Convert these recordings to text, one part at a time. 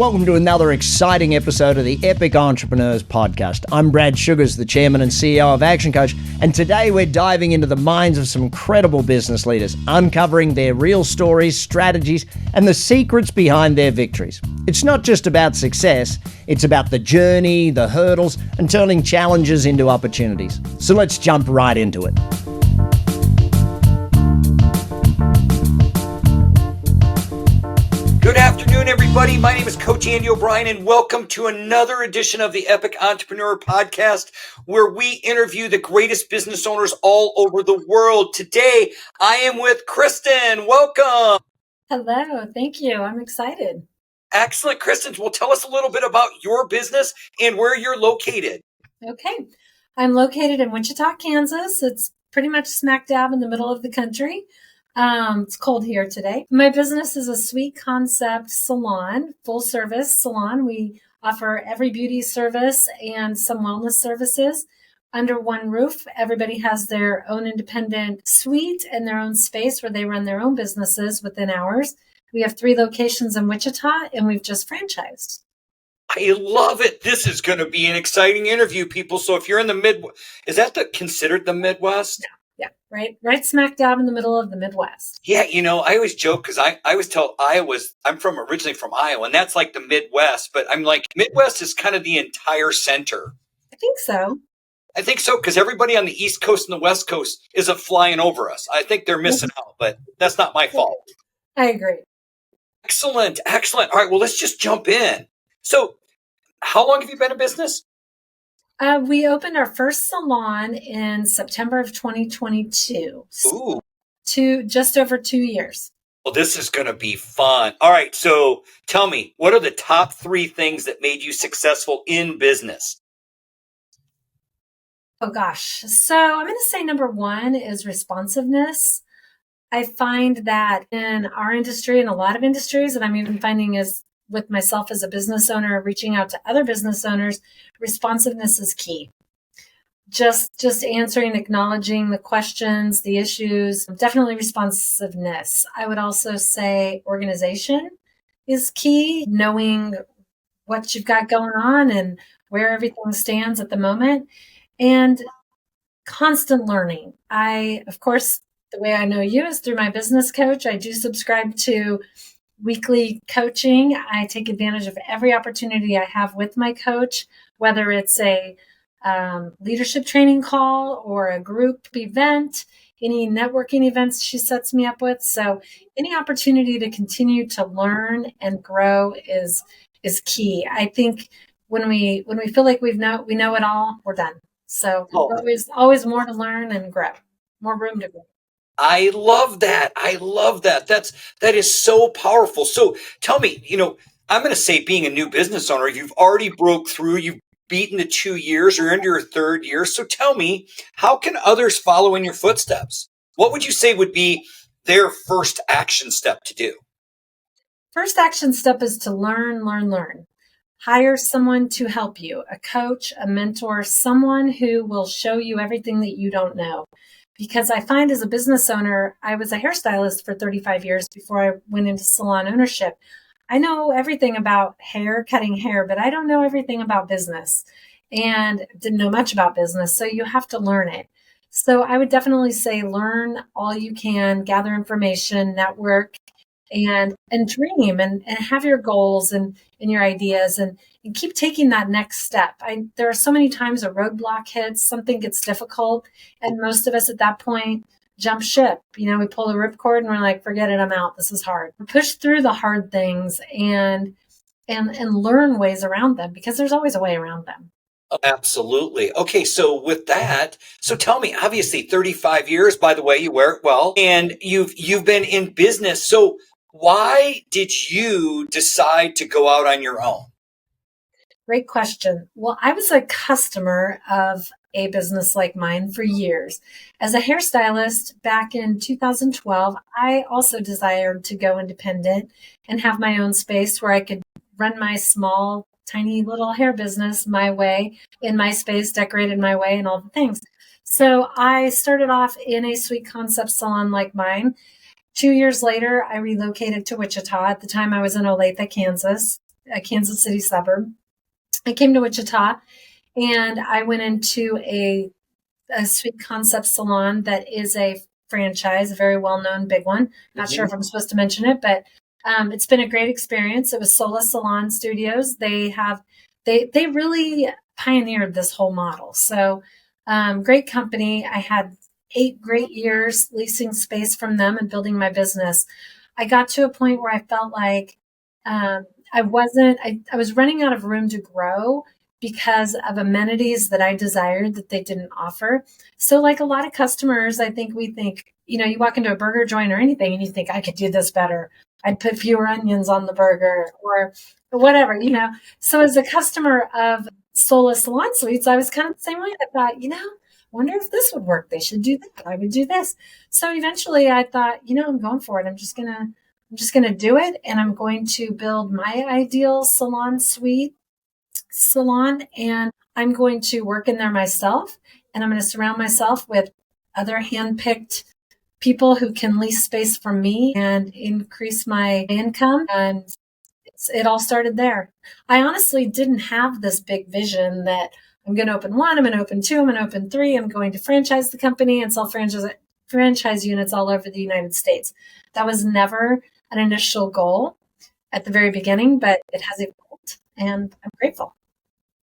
Welcome to another exciting episode of the Epic Entrepreneurs Podcast. I'm Brad Sugars, the Chairman and CEO of Actioncoach, and today we're diving into the minds of some incredible business leaders, uncovering their real stories, strategies, and the secrets behind their victories. It's not just about success, it's about the journey, the hurdles, and turning challenges into opportunities. So let's jump right into it. Good afternoon, everybody. My name is Coach Andy O'Brien, and welcome to another edition of the Epic Entrepreneur Podcast, where we interview the greatest business owners all over the world. Today, I am with Kristin. Welcome. Hello. Thank you. I'm excited. Excellent, Kristin. Well, tell us a little bit about your business and where you're located. Okay. I'm located in Wichita, Kansas. It's pretty much smack dab in the middle of the country. It's cold here today. My business is a suite concept salon, full service salon. We offer every beauty service and some wellness services under one roof. Everybody has their own independent suite and their own space where they run their own businesses within ours. We have 3 locations in Wichita, and we've just franchised. I love it. This is going to be an exciting interview, people. So if you're in the Midwest, is that considered the Midwest? Yeah, right smack dab in the middle of the Midwest. Yeah, I always joke because I always tell I'm originally from Iowa, and that's like the Midwest, but I'm like, Midwest is kind of the entire center. I think so. I think so, because everybody on the East Coast and the West Coast isn't flying over us. I think they're missing out, but that's not my fault. I agree. Excellent. All right, well, let's just jump in. So how long have you been in business? We opened our first salon in September of 2022. Ooh. Just over 2 years. Well, this is going to be fun. All right. So tell me, what are the top 3 things that made you successful in business? Oh, gosh. So I'm going to say number 1 is responsiveness. I find that in our industry and a lot of industries, and I'm even finding as with myself as a business owner, reaching out to other business owners, responsiveness is key. Just answering, acknowledging the questions, the issues, definitely responsiveness. I would also say organization is key, knowing what you've got going on and where everything stands at the moment, and constant learning. Of course, the way I know you is through my business coach. I do subscribe to weekly coaching. I take advantage of every opportunity I have with my coach, whether it's a leadership training call or a group event, any networking events she sets me up with. So any opportunity to continue to learn and grow is key. I think when we feel like we know it all, we're done. So always more to learn and grow, more room to grow. I love that. That is so powerful. So tell me, I'm going to say being a new business owner, you've already broke through, you've beaten the 2 years, or into your 3rd year. So tell me, how can others follow in your footsteps? What would you say would be their first action step to do? First action step is to learn. Hire someone to help you, a coach, a mentor, someone who will show you everything that you don't know. Because I find as a business owner, I was a hairstylist for 35 years before I went into salon ownership. I know everything about cutting hair, but I don't know everything about business and didn't know much about business. So you have to learn it. So I would definitely say learn all you can, gather information, network, and dream and have your goals and your ideas and keep taking that next step. There are so many times a roadblock hits, something gets difficult, and most of us at that point jump ship. We pull the ripcord and we're like, forget it, I'm out. This is hard. Push through the hard things and learn ways around them, because there's always a way around them. Oh, absolutely. Okay, so with that, tell me, obviously 35 years, by the way, you wear it well, and you've been in business. So why did you decide to go out on your own? Great question. Well, I was a customer of a business like mine for years. As a hairstylist back in 2012, I also desired to go independent and have my own space where I could run my small, tiny little hair business my way, in my space, decorated my way, and all the things. So I started off in a suite concept salon like mine. 2 years later, I relocated to Wichita. At the time, I was in Olathe, Kansas. a Kansas City suburb. I came to Wichita and I went into a Sweet Concept salon that is a franchise, a very well-known big one. Not sure if I'm supposed to mention it, but it's been a great experience. It was Sola Salon Studios. They really pioneered this whole model. So great company. I had 8 great years leasing space from them and building my business. I got to a point where I felt like I was running out of room to grow because of amenities that I desired that they didn't offer. So like a lot of customers, I think we think, you walk into a burger joint or anything and you think, I could do this better. I'd put fewer onions on the burger or whatever. So as a customer of Sola Salon Suites, I was kind of the same way. I thought, wonder if this would work. They should do that. I would do this. So eventually I thought, I'm going for it. I'm just going to do it. And I'm going to build my ideal salon, and I'm going to work in there myself, and I'm going to surround myself with other handpicked people who can lease space from me and increase my income. And it all started there. I honestly didn't have this big vision that I'm going to open 1, I'm going to open 2, I'm going to open 3, I'm going to franchise the company and sell franchise units all over the United States. That was never an initial goal at the very beginning, but it has evolved, and I'm grateful.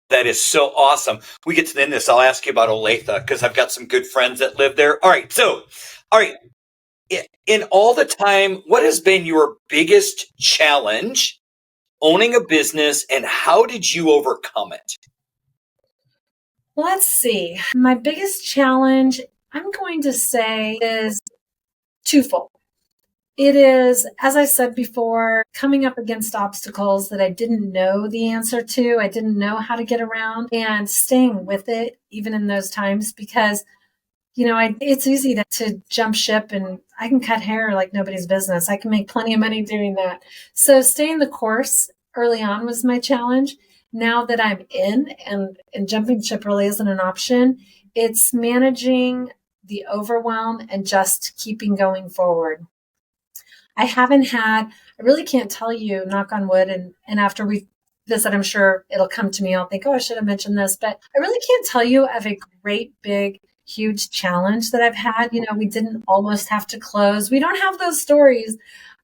That is so awesome. We get to the end of this. I'll ask you about Olathe because I've got some good friends that live there. All right. In all the time, what has been your biggest challenge owning a business, and how did you overcome it? Let's see. My biggest challenge, I'm going to say, is twofold. It is, as I said before, coming up against obstacles that I didn't know the answer to. I didn't know how to get around, and staying with it even in those times, because, it's easy to jump ship, and I can cut hair like nobody's business. I can make plenty of money doing that. So staying the course early on was my challenge. Now that I'm in and jumping ship really isn't an option, it's managing the overwhelm and just keeping going forward. I really can't tell you, knock on wood, and after we visit, I'm sure it'll come to me. I'll think, I should have mentioned this, but I really can't tell you of a great, big, huge challenge that I've had. We didn't almost have to close. We don't have those stories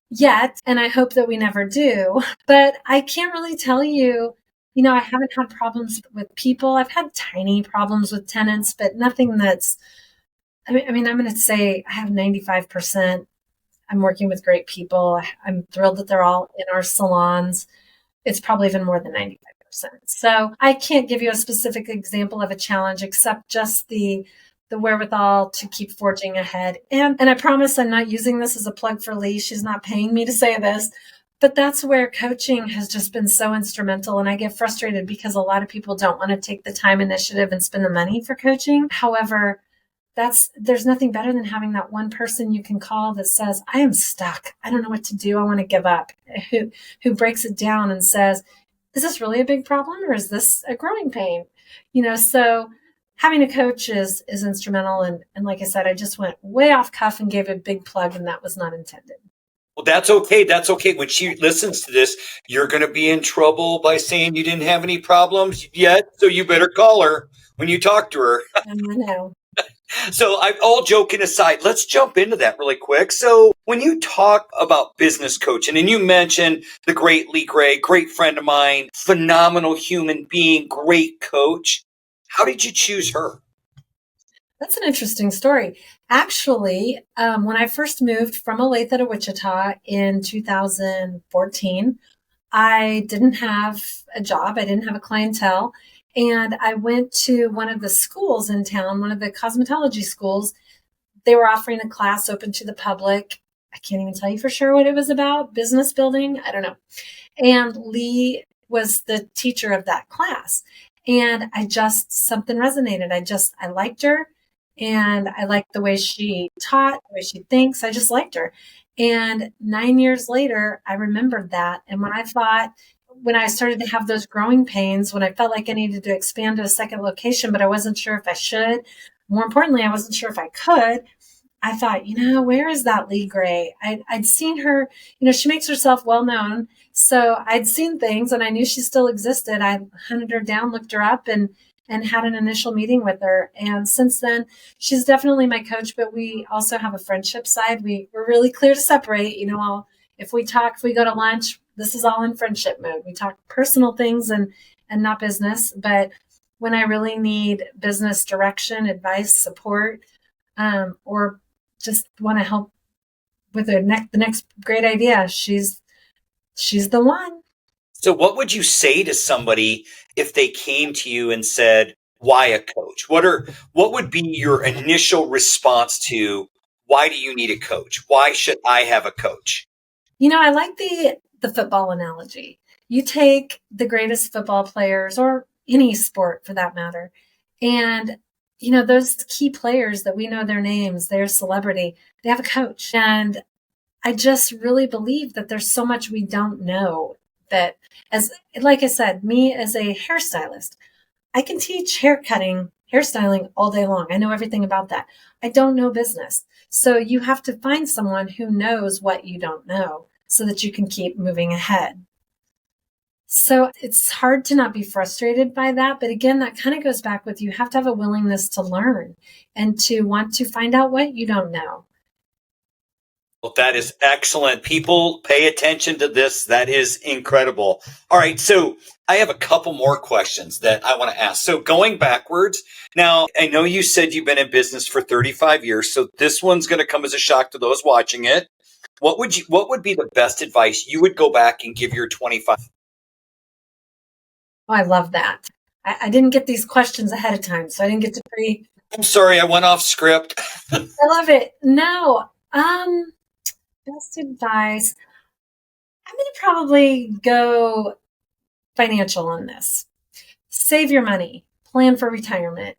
yet, and I hope that we never do, but I can't really tell you, I haven't had problems with people. I've had tiny problems with tenants, but nothing that's, I'm going to say I have 95%. I'm working with great people. I'm thrilled that they're all in our salons. It's probably even more than 95%. So I can't give you a specific example of a challenge except just the wherewithal to keep forging ahead. And I promise I'm not using this as a plug for Lee. She's not paying me to say this, but that's where coaching has just been so instrumental. And I get frustrated because a lot of people don't want to take the time, initiative, and spend the money for coaching. However, there's nothing better than having that one person you can call that says, I am stuck. I don't know what to do. I want to give up. Who breaks it down and says, is this really a big problem, or is this a growing pain? So having a coach is instrumental. And like I said, I just went way off cuff and gave a big plug, and that was not intended. Well, that's okay. That's okay. When she listens to this, you're going to be in trouble by saying you didn't have any problems yet. So you better call her when you talk to her. I know. So all joking aside, let's jump into that really quick. So when you talk about business coaching, and you mentioned the great Lee Gray, great friend of mine, phenomenal human being, great coach, how did you choose her? That's an interesting story. Actually, when I first moved from Olathe to Wichita in 2014, I didn't have a job. I didn't have a clientele. And I went to one of the schools in town, one of the cosmetology schools. They were offering a class open to the public. I can't even tell you for sure what it was about. Business building. I don't know. And Lee was the teacher of that class. And something resonated. I liked her. And I liked the way she taught, the way she thinks. I just liked her. And 9 years later, I remembered that. And when I started to have those growing pains, when I felt like I needed to expand to a second location, but I wasn't sure if I should. More importantly, I wasn't sure if I could. I thought, where is that Lee Gray? I'd seen her, she makes herself well known. So I'd seen things and I knew she still existed. I hunted her down, looked her up, and had an initial meeting with her. And since then, she's definitely my coach, but we also have a friendship side. We're really clear to separate. If we talk, if we go to lunch, this is all in friendship mode. We talk personal things and not business. But when I really need business direction, advice, support, or just want to help with the next great idea, she's the one. So what would you say to somebody if they came to you and said, why a coach? What would be your initial response to, why do you need a coach? Why should I have a coach? I like the football analogy. You take the greatest football players, or any sport for that matter, and those key players that we know their names, their celebrity, they have a coach. And I just really believe that there's so much we don't know, that, like I said, me as a hairstylist, I can teach hairstyling all day long. I know everything about that. I don't know business. So you have to find someone who knows what you don't know so that you can keep moving ahead. So it's hard to not be frustrated by that. But again, that kind of goes back with, you have to have a willingness to learn and to want to find out what you don't know. Well, that is excellent. People, pay attention to this. That is incredible. All right. So I have a couple more questions that I want to ask. So going backwards, now I know you said you've been in business for 35 years. So this one's going to come as a shock to those watching it. What would be the best advice you would go back and give your 25? Oh, I love that. I didn't get these questions ahead of time, so I didn't get to I'm sorry, I went off script. I love it. No, best advice. I'm going to probably go financial on this. Save your money. Plan for retirement.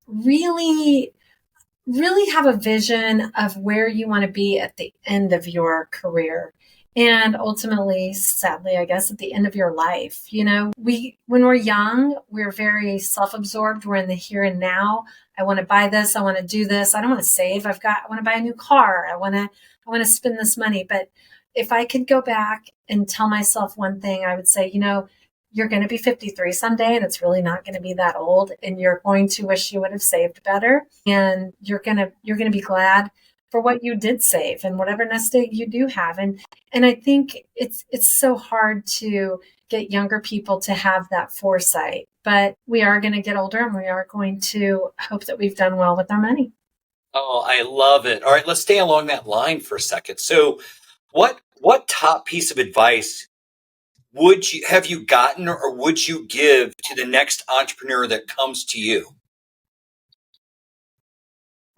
Really, really have a vision of where you want to be at the end of your career. And ultimately, sadly, I guess, at the end of your life. When we're young, we're very self-absorbed. We're in the here and now. I want to buy this. I want to do this. I don't want to save. I want to buy a new car. I want to spend this money. But if I could go back and tell myself one thing, I would say, you're going to be 53 someday, and it's really not going to be that old. And you're going to wish you would have saved better. And you're going to be glad for what you did save and whatever nest egg you do have. And I think it's so hard to get younger people to have that foresight, but we are going to get older and we are going to hope that we've done well with our money. Oh, I love it. All right, let's stay along that line for a second. So what top piece of advice have you gotten or would you give to the next entrepreneur that comes to you?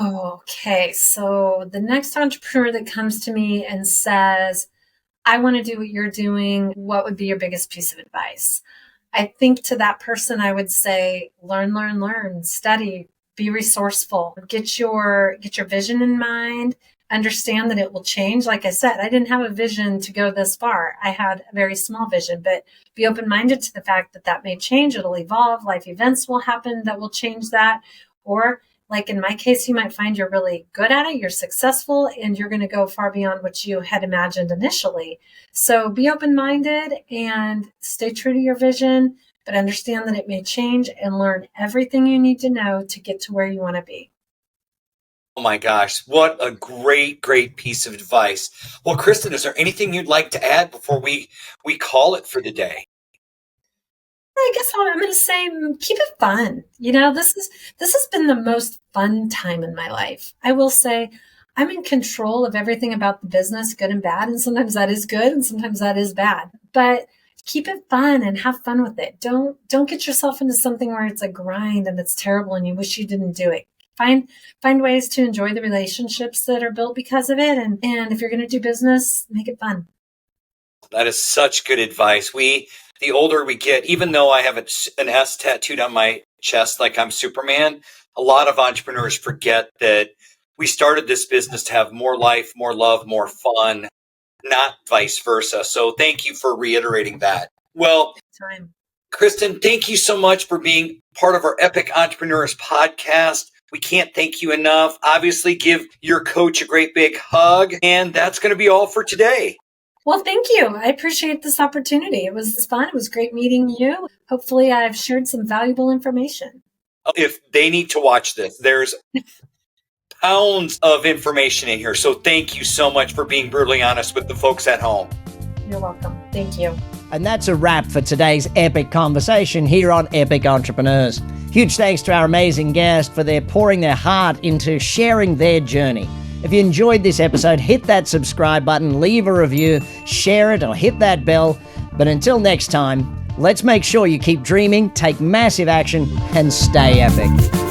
Okay, so the next entrepreneur that comes to me and says, I want to do what you're doing, what would be your biggest piece of advice? I think to that person, I would say, learn, study, be resourceful, get your vision in mind, understand that it will change. Like I said, I didn't have a vision to go this far. I had a very small vision, but be open-minded to the fact that may change. It'll evolve. Life events will happen that will change that. Or like in my case, you might find you're really good at it, you're successful, and you're going to go far beyond what you had imagined initially. So be open-minded and stay true to your vision, but understand that it may change and learn everything you need to know to get to where you want to be. Oh my gosh, what a great piece of advice. Well, Kristin, is there anything you'd like to add before we call it for the day? I guess I'm going to say, keep it fun. This has been the most fun time in my life. I will say I'm in control of everything about the business, good and bad. And sometimes that is good and sometimes that is bad, but keep it fun and have fun with it. Don't get yourself into something where it's a grind and it's terrible and you wish you didn't do it. Find ways to enjoy the relationships that are built because of it. And if you're going to do business, make it fun. That is such good advice. The older we get, even though I have an S tattooed on my chest like I'm Superman, a lot of entrepreneurs forget that we started this business to have more life, more love, more fun, not vice versa. So thank you for reiterating that. Well, Kristin, thank you so much for being part of our Epic Entrepreneurs podcast. We can't thank you enough. Obviously, give your coach a great big hug. And that's going to be all for today. Well, thank you. I appreciate this opportunity. It was fun. It was great meeting you. Hopefully, I've shared some valuable information. If they need to watch this, there's pounds of information in here. So thank you so much for being brutally honest with the folks at home. You're welcome. Thank you. And that's a wrap for today's epic conversation here on Epic Entrepreneurs. Huge thanks to our amazing guest for their pouring their heart into sharing their journey. If you enjoyed this episode, hit that subscribe button, leave a review, share it, or hit that bell. But until next time, let's make sure you keep dreaming, take massive action, and stay epic.